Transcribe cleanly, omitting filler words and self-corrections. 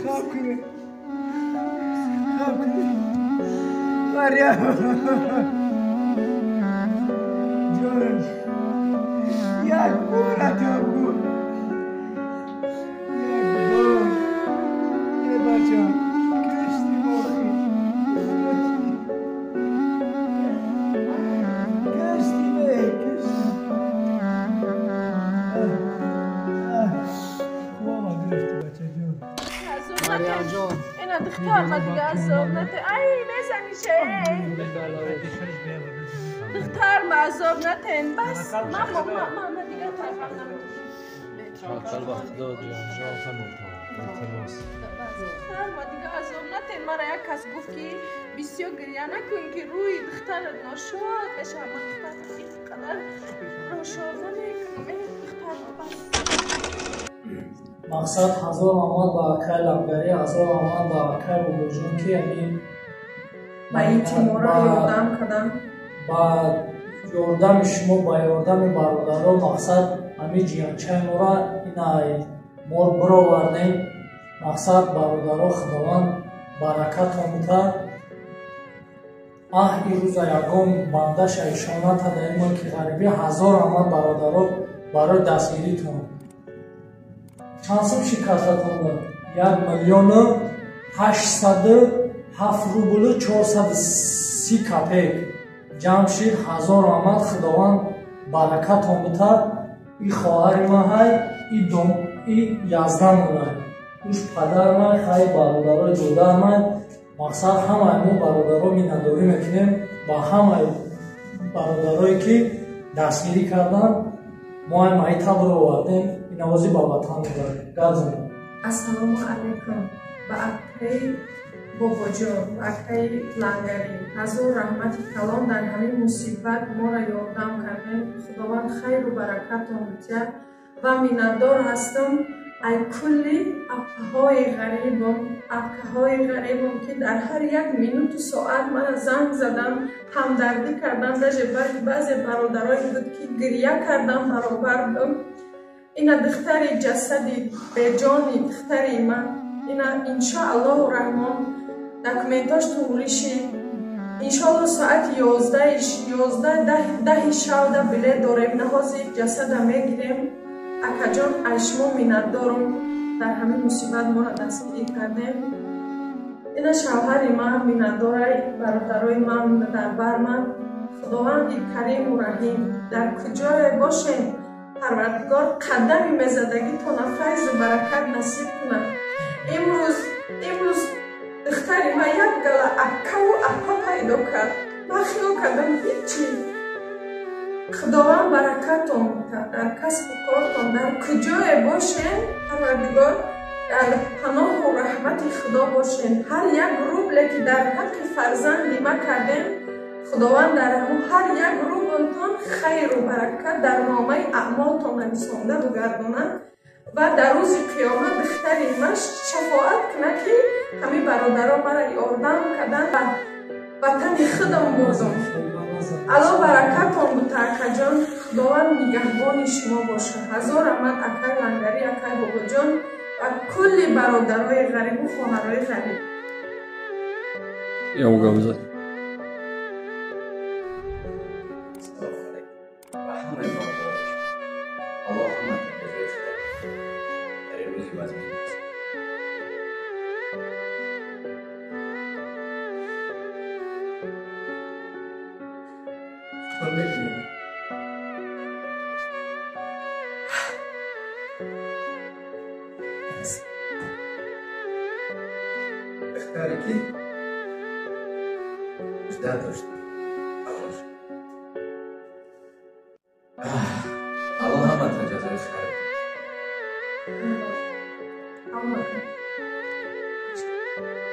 خواب کنه مریم جانم یک بورت یا بور یک بور ای بچم کشتی باقی کشتی به کشتی خوابا گرفتی بچه جان مریم جان اینا دختر ما دیگه عذاب نده ای نزنی چه دختر ما عذاب ندین بس ما دیگه طرفم شاکر با خدا جان فرمودم التماس دختر ما دیگه عذاب ندین مرا یک کس گفت که بسیار گریه نکن که روی دختر ناشاد بشه اما دختر اینقدر ناشاد نمیکنم ای دختر ما بس مقصد هزار آمد با اکل لنگری هزار آمد با اکل و بجون که یعنی با این تیمورا یادم کدم با یاردم شما با یاردم برادرها مقصد همین جیانچه ما را این مور برآوردیم مقصد برادرها خداوند برکت آموده این روز یکم بنده شیشانت در این ملک غریبی هزار آمد برادرها برای دستگیریتون چند سم شکستتون داد 1,807 روبل 430 کپک جمع شد هزار آمد خداوند برکت آموده این خواهر ما های این یزدان مونه اوش پدر ما خیلی برادرای جدا ما مقصد همه ما برادرها مینداری میکنیم با همه برادرایی که دستگیری کردن ما هم ای تبر آوردیم این آوازی با وطن داریم گذاریم السلام علیکم با اکای بابا جان و اکای لنگری هزار رحمت کلام در همین مصیبت ما را یاردم کردیم خداوند خیر و برکت آموده و میندار هستم ای کلی اکهای غریبم که در هر یک منوت و ساعت من زنگ زدم همدردی کردم بعضی برادرای بود که گریه کردم برابر اینا دختری جسدی به جانی دختری من اینا انشاءالله الرحمن دکومنتاش تولیشی انشاءالله ساعت 11 شب بله داریم نهازی جسد میگیریم اکا جان اشما منت دارم در همین مصیبت ما را دستگیری کردیم اینا شوهر من منت داره برادرای من در بر من خداوند کریم و رحیم در کجای باشیم پروردگار قدمی مزدگی تونه فیض و برکت نصیب کنه امروز دختری ما یک گله اکا پیدا کرد من خیال کردم هیچی خداوند برکتم در کسب و کارتان در کجای باشین پروردگار در پناه و رحمت خدا باشین هر یک روبلی که در حق فرزندی ما کردین خداوند در هر یک روبتان خیر و برکت در نامه اعمالتان نویسنده بگرداند و در روز قیامت دختری ما شفاعت کنه که همین برادرها مرا یاردم کردن و وطن خودم بردم علا برکتان بود اکا جان خداوند نگهبان شما باشه هزار رحمت اکای لنگری اکای بابا جان و کل برادرهای غریب و خواهرهای غریب یا گوزه دختری که مجده داشت الله همه تا جزای خیر